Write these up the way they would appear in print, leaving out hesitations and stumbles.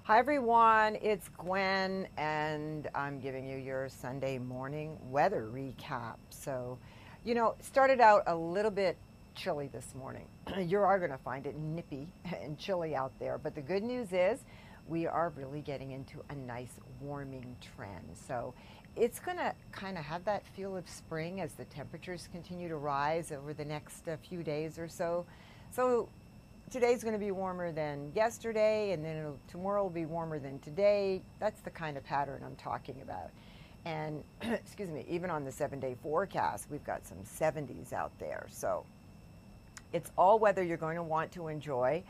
Hi everyone, it's Gwen and I'm giving you your Sunday morning weather recap. So, it started out a little bit chilly this morning. You are going to find it nippy and chilly out there, but the good news is we are really getting into a nice warming trend. So, it's going to kind of have that feel of spring as the temperatures continue to rise over the next few days or so. So, today's going to be warmer than yesterday, and then tomorrow will be warmer than today. That's the kind of pattern I'm talking about. And excuse me, even on the 7-day forecast, we've got some 70s out there. So it's all weather you're going to want to enjoy.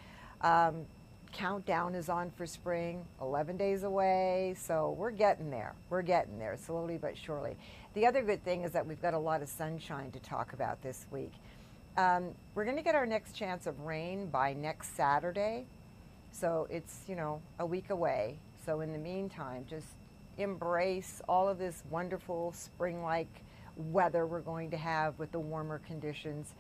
Countdown is on for spring, 11 days away. So we're getting there. We're getting there slowly but surely. The other good thing is that we've got a lot of sunshine to talk about this week. We're going to get our next chance of rain by next Saturday. So it's, a week away. So in the meantime, just embrace all of this wonderful spring-like weather we're going to have with the warmer conditions.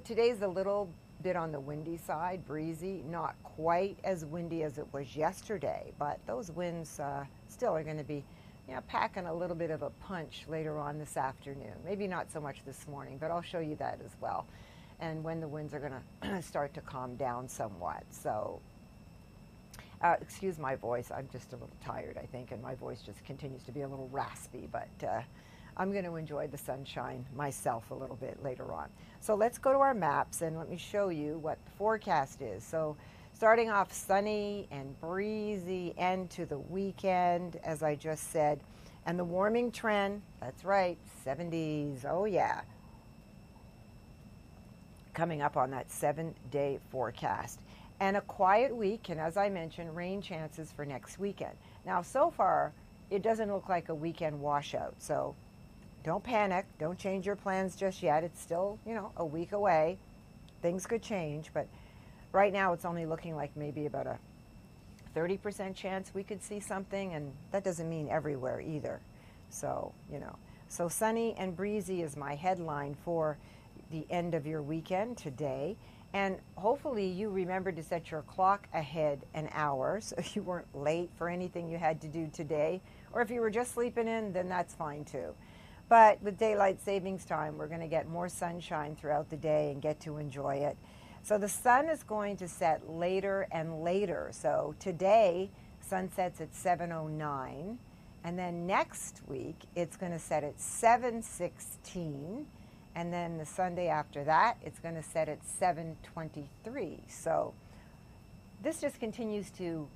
Today's a little bit on the windy side, breezy, not quite as windy as it was yesterday, but those winds still are going to be packing a little bit of a punch later on this afternoon. Maybe not so much this morning, but I'll show you that as well. And when the winds are going to start to calm down somewhat. So, excuse my voice. I'm just a little tired, I think, and my voice just continues to be a little raspy. But I'm going to enjoy the sunshine myself a little bit later on. So let's go to our maps and let me show you what the forecast is. So starting off sunny and breezy end to the weekend, as I just said. And the warming trend, that's right, 70s, oh yeah. Coming up on that 7-day forecast. And a quiet week, and as I mentioned, rain chances for next weekend. Now, so far, it doesn't look like a weekend washout. So don't panic, don't change your plans just yet. It's still, a week away. Things could change, but right now, it's only looking like maybe about a 30% chance we could see something, and that doesn't mean everywhere either. So, So sunny and breezy is my headline for the end of your weekend today. And hopefully you remembered to set your clock ahead an hour so you weren't late for anything you had to do today. Or if you were just sleeping in, then that's fine too. But with daylight savings time, we're going to get more sunshine throughout the day and get to enjoy it. So the sun is going to set later and later. So today, sun sets at 7:09. And then next week, it's going to set at 7:16. And then the Sunday after that, it's going to set at 7:23. So this just continues to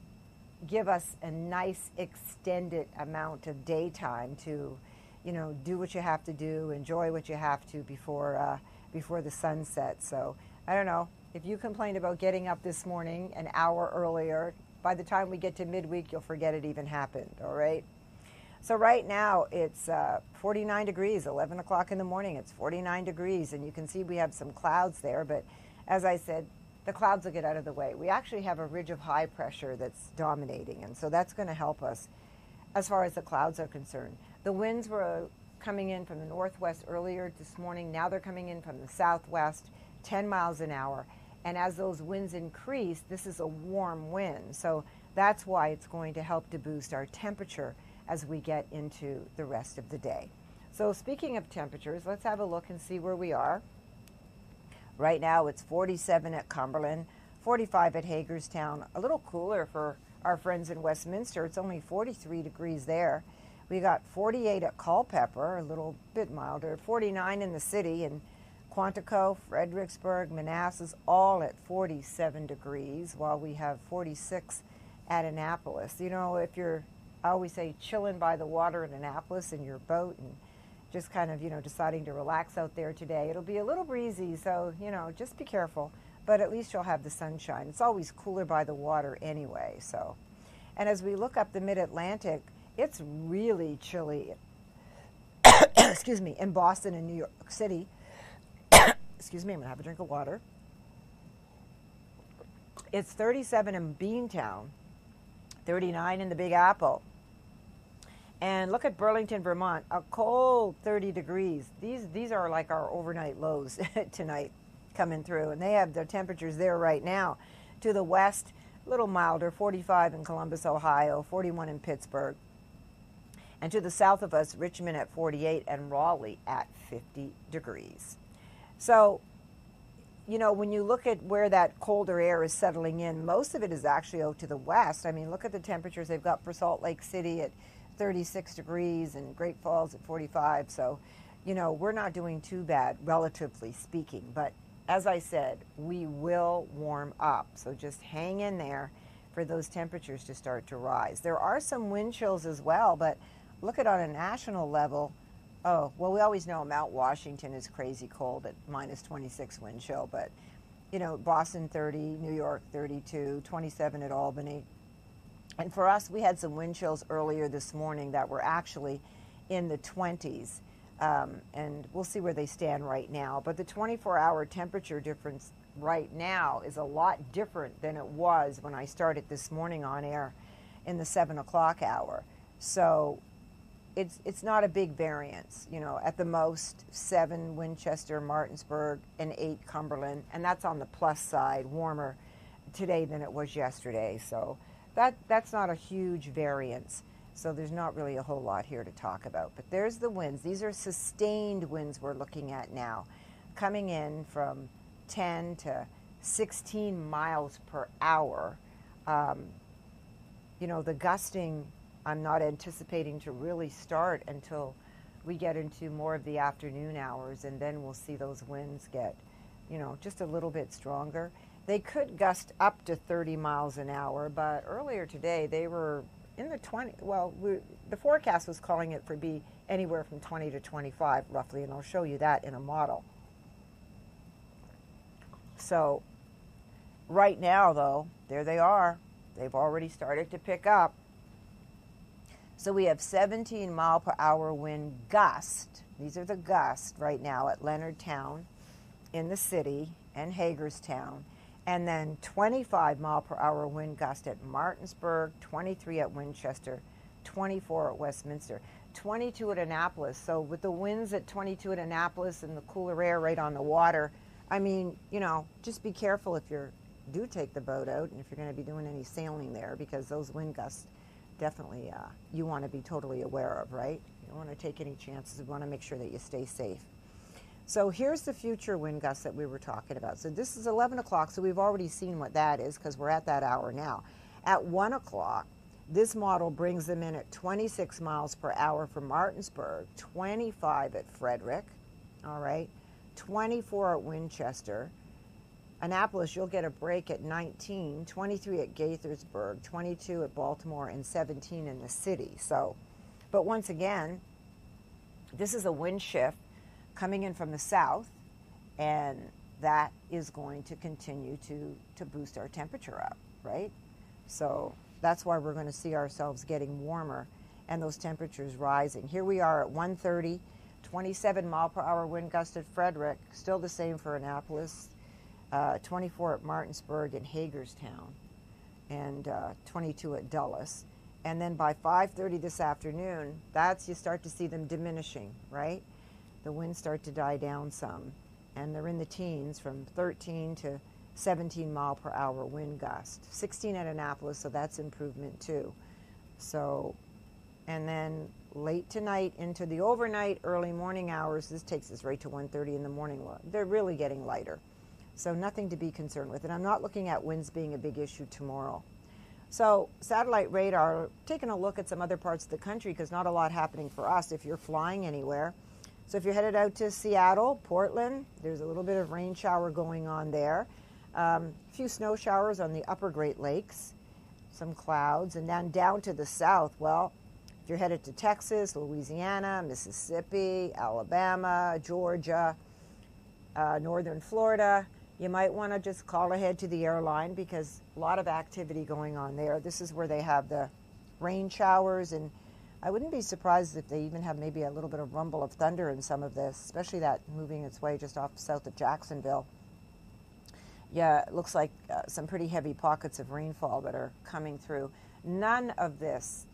give us a nice extended amount of daytime to, do what you have to do, enjoy what you have to before the sun sets. So I don't know. If you complained about getting up this morning an hour earlier, by the time we get to midweek, you'll forget it even happened, all right? So right now, it's 49 degrees, 11 o'clock in the morning. It's 49 degrees, and you can see we have some clouds there. But as I said, the clouds will get out of the way. We actually have a ridge of high pressure that's dominating, and so that's going to help us as far as the clouds are concerned. The winds were coming in from the northwest earlier this morning. Now they're coming in from the southwest, 10 miles an hour. And as those winds increase, this is a warm wind. So that's why it's going to help to boost our temperature as we get into the rest of the day. So speaking of temperatures, let's have a look and see where we are. Right now it's 47 at Cumberland, 45 at Hagerstown, a little cooler for our friends in Westminster. It's only 43 degrees there. We got 48 at Culpeper, a little bit milder, 49 in the city, and Quantico, Fredericksburg, Manassas, all at 47 degrees, while we have 46 at Annapolis. If you're, I always say, chilling by the water in Annapolis in your boat and just kind of, deciding to relax out there today, it'll be a little breezy, so, just be careful. But at least you'll have the sunshine. It's always cooler by the water anyway, so. And as we look up the mid-Atlantic, it's really chilly, excuse me, in Boston and New York City. Excuse me, I'm going to have a drink of water. It's 37 in Beantown, 39 in the Big Apple. And look at Burlington, Vermont, a cold 30 degrees. These are like our overnight lows tonight coming through, and they have their temperatures there right now. To the west, a little milder, 45 in Columbus, Ohio, 41 in Pittsburgh. And to the south of us, Richmond at 48 and Raleigh at 50 degrees. So, you know, when you look at where that colder air is settling in, most of it is actually out to the west. I mean, look at the temperatures they've got for Salt Lake City at 36 degrees and Great Falls at 45. So, you know, we're not doing too bad, relatively speaking. But as I said, we will warm up. So just hang in there for those temperatures to start to rise. There are some wind chills as well, but look at on a national level. Oh, well, we always know Mount Washington is crazy cold at minus 26 wind chill, but, you know, Boston 30, New York 32, 27 at Albany. And for us, we had some wind chills earlier this morning that were actually in the 20s, and we'll see where they stand right now. But the 24-hour temperature difference right now is a lot different than it was when I started this morning on air in the 7 o'clock hour. So it's not a big variance, you know, at the most 7 Winchester, Martinsburg, and 8 Cumberland, and that's on the plus side, warmer today than it was yesterday. So that's not a huge variance. So there's not really a whole lot here to talk about. But there's the winds. These are sustained winds we're looking at now, coming in from 10 to 16 miles per hour. You know, the gusting, I'm not anticipating to really start until we get into more of the afternoon hours, and then we'll see those winds get, you know, just a little bit stronger. They could gust up to 30 miles an hour, but earlier today they were in the 20, well, the forecast was calling it for be anywhere from 20 to 25 roughly, and I'll show you that in a model. So right now, though, there they are. They've already started to pick up. So we have 17 mile per hour wind gust. These are the gusts right now at Leonardtown in the city and Hagerstown. And then 25 mile per hour wind gust at Martinsburg, 23 at Winchester, 24 at Westminster, 22 at Annapolis. So with the winds at 22 at Annapolis and the cooler air right on the water, I mean, you know, just be careful if you do take the boat out and if you're going to be doing any sailing there, because those wind gusts definitely you want to be totally aware of, right? You don't want to take any chances. You want to make sure that you stay safe. So here's the future wind gusts that we were talking about. So this is 11 o'clock, so we've already seen what that is because we're at that hour now. At 1 o'clock, this model brings them in at 26 miles per hour for Martinsburg, 25 at Frederick, all right, 24 at Winchester. Annapolis, you'll get a break at 19, 23 at Gaithersburg, 22 at Baltimore, and 17 in the city. So, but once again, this is a wind shift coming in from the south, and that is going to continue to boost our temperature up, right? So that's why we're going to see ourselves getting warmer and those temperatures rising. Here we are at 1:30, 27 mile per hour wind gust at Frederick, still the same for Annapolis, 24 at Martinsburg and Hagerstown, and 22 at Dulles. And then by 5:30 this afternoon, you start to see them diminishing, right? The winds start to die down some, and they're in the teens from 13 to 17 mile per hour wind gust. 16 at Annapolis, so that's improvement too. So, and then late tonight into the overnight, early morning hours, this takes us right to 1:30 in the morning. They're really getting lighter. So nothing to be concerned with. And I'm not looking at winds being a big issue tomorrow. So satellite radar, taking a look at some other parts of the country, because not a lot happening for us if you're flying anywhere. So if you're headed out to Seattle, Portland, there's a little bit of rain shower going on there. A few snow showers on the upper Great Lakes, some clouds. And then down to the south, well, if you're headed to Texas, Louisiana, Mississippi, Alabama, Georgia, northern Florida, you might want to just call ahead to the airline because a lot of activity going on there. This is where they have the rain showers, and I wouldn't be surprised if they even have maybe a little bit of rumble of thunder in some of this, especially that moving its way just off south of Jacksonville. Yeah, it looks like some pretty heavy pockets of rainfall that are coming through. None of this,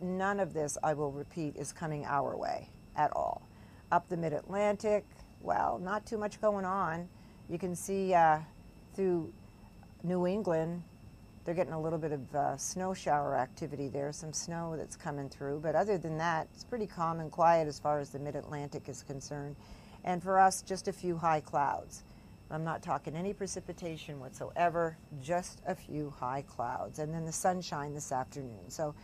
I will repeat, is coming our way at all. Up the mid-Atlantic, well, not too much going on. You can see through New England, they're getting a little bit of snow shower activity there, some snow that's coming through. But other than that, it's pretty calm and quiet as far as the mid-Atlantic is concerned. And for us, just a few high clouds. I'm not talking any precipitation whatsoever, just a few high clouds. And then the sunshine this afternoon. So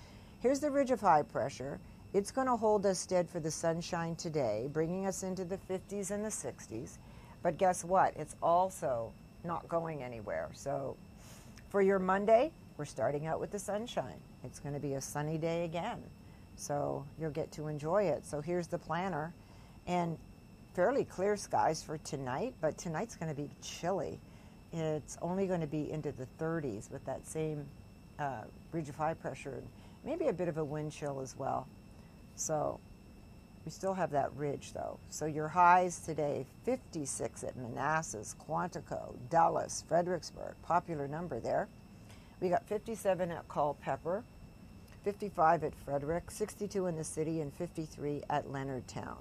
here's the ridge of high pressure. It's going to hold us stead for the sunshine today, bringing us into the 50s and the 60s. But guess what? It's also not going anywhere. So for your Monday, we're starting out with the sunshine. It's going to be a sunny day again. So you'll get to enjoy it. So here's the planner. And fairly clear skies for tonight, but tonight's going to be chilly. It's only going to be into the 30s with that same ridge of high pressure, and maybe a bit of a wind chill as well. So we still have that ridge though. So your highs today, 56 at Manassas, Quantico, Dulles, Fredericksburg, popular number there. We got 57 at Culpeper, 55 at Frederick, 62 in the city, and 53 at Leonardtown.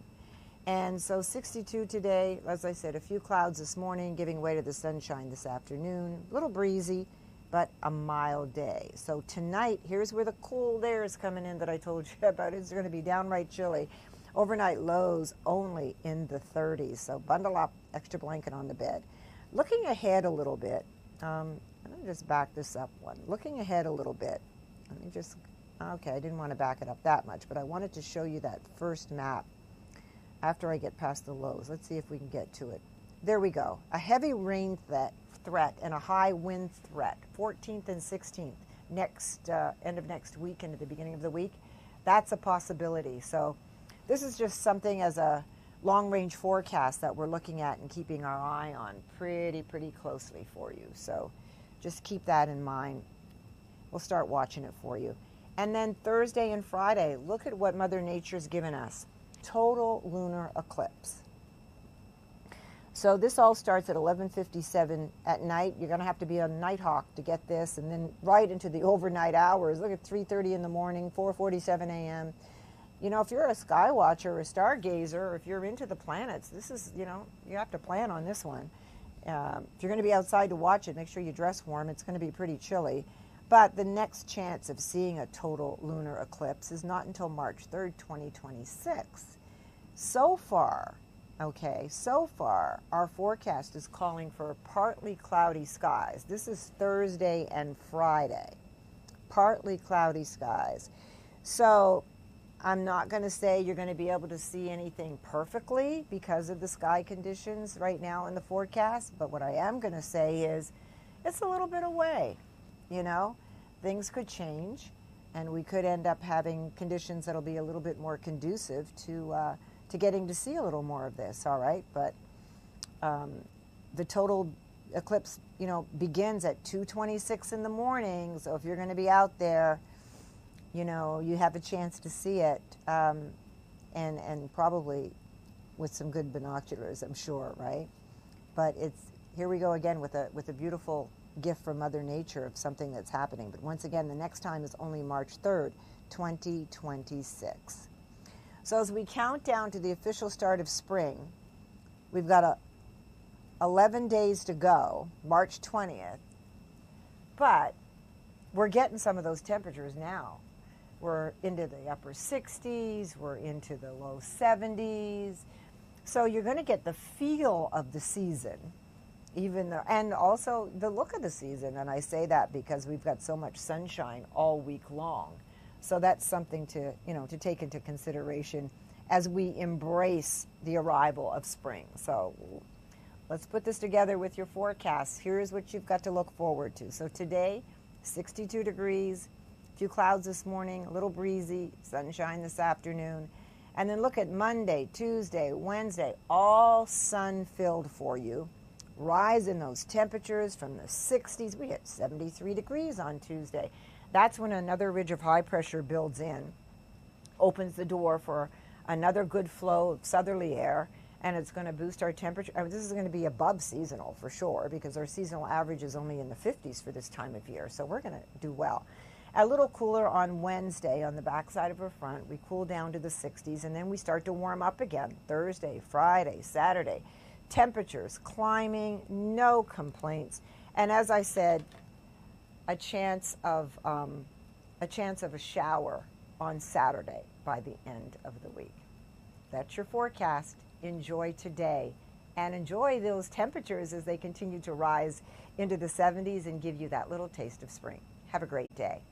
And so 62 today, as I said, a few clouds this morning, giving way to the sunshine this afternoon. A little breezy, but a mild day. So tonight, here's where the cold air is coming in that I told you about. It's going to be downright chilly. Overnight lows only in the 30s. So bundle up, extra blanket on the bed. Looking ahead a little bit, I'm going to just back this up one. Looking ahead a little bit, let me just, okay, I didn't want to back it up that much, but I wanted to show you that first map. After I get past the lows, let's see if we can get to it. There we go. A heavy rain threat and a high wind threat, 14th and 16th, next end of next week into the beginning of the week. That's a possibility. So this is just something as a long-range forecast that we're looking at and keeping our eye on pretty closely for you. So just keep that in mind. We'll start watching it for you. And then Thursday and Friday, look at what Mother Nature's given us. Total lunar eclipse. So this all starts at 11:57 at night. You're going to have to be a nighthawk to get this, and then right into the overnight hours. Look at 3:30 in the morning, 4:47 a.m. You know, if you're a sky watcher or a stargazer, or if you're into the planets, this is, you know, you have to plan on this one. If you're going to be outside to watch it, make sure you dress warm. It's going to be pretty chilly. But the next chance of seeing a total lunar eclipse is not until March 3rd, 2026. So far, our forecast is calling for partly cloudy skies. This is Thursday and Friday. Partly cloudy skies. So I'm not going to say you're going to be able to see anything perfectly because of the sky conditions right now in the forecast. But what I am going to say is it's a little bit away. You know, things could change, and we could end up having conditions that'll be a little bit more conducive to getting to see a little more of this, all right? But the total eclipse, you know, begins at 2:26 in the morning, so if you're going to be out there, you know, you have a chance to see it, and probably with some good binoculars, I'm sure, right? But here we go again with a beautiful gift from Mother Nature of something that's happening. But once again, the next time is only March 3rd, 2026. So as we count down to the official start of spring, we've got 11 days to go, March 20th, but we're getting some of those temperatures now. We're into the upper 60s, we're into the low 70s, so you're going to get the feel of the season. And also the look of the season, and I say that because we've got so much sunshine all week long. So that's something to take into consideration as we embrace the arrival of spring. So let's put this together with your forecast. Here's what you've got to look forward to. So today, 62 degrees, a few clouds this morning, a little breezy, sunshine this afternoon. And then look at Monday, Tuesday, Wednesday, all sun-filled for you. Rise in those temperatures from the 60s. We hit 73 degrees on Tuesday. That's when another ridge of high pressure builds in, opens the door for another good flow of southerly air, and it's going to boost our temperature. I mean, this is going to be above seasonal for sure, because our seasonal average is only in the 50s for this time of year, so we're going to do well. A little cooler on Wednesday on the backside of our front. We cool down to the 60s, and then we start to warm up again Thursday, Friday, Saturday. Temperatures climbing, no complaints. And as I said, a chance of a shower on Saturday by the end of the week. That's your forecast. Enjoy today and enjoy those temperatures as they continue to rise into the 70s and give you that little taste of spring. Have a great day.